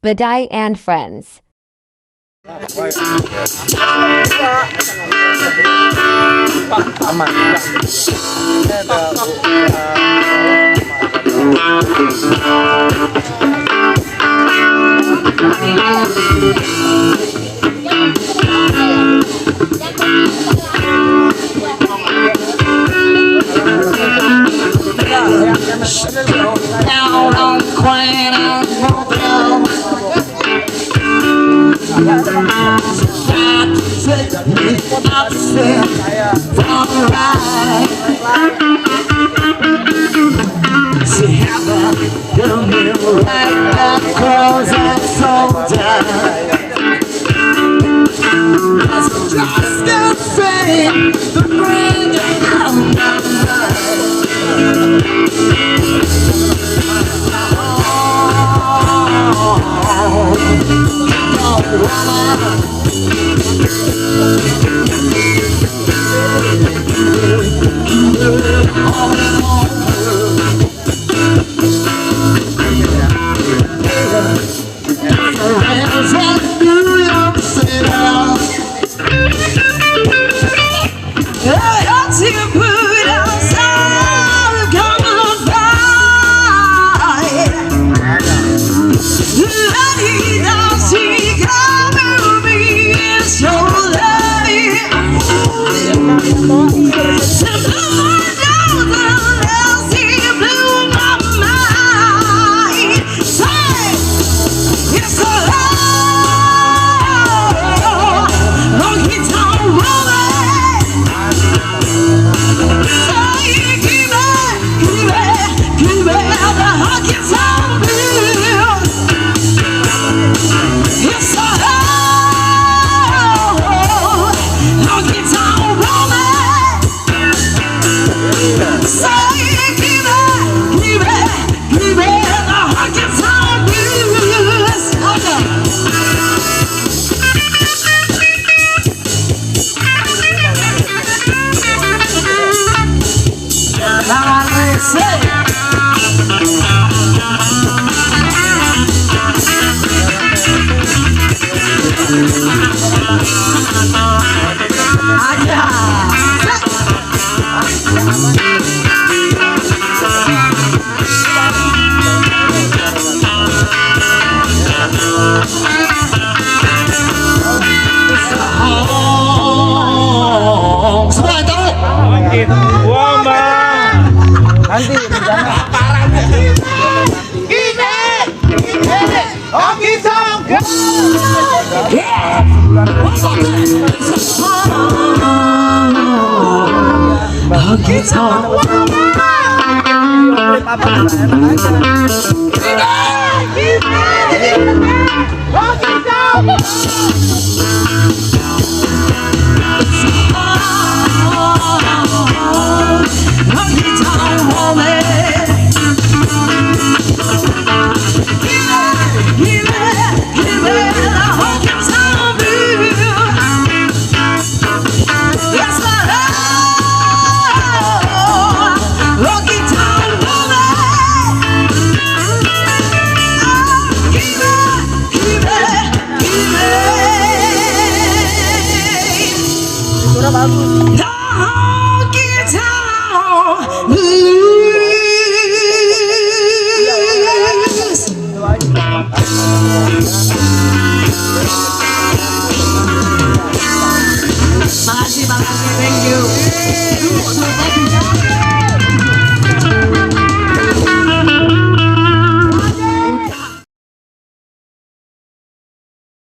Badai and friends. Down on the Queen and Hongkytong. Take me upstairs from the ride. She had a little mirror right back close and soldier. That's just the same, the bring down my mind. Nanti rencana parahnya. Gini, Hongkytong. Hongkytong. Makasih, thank you.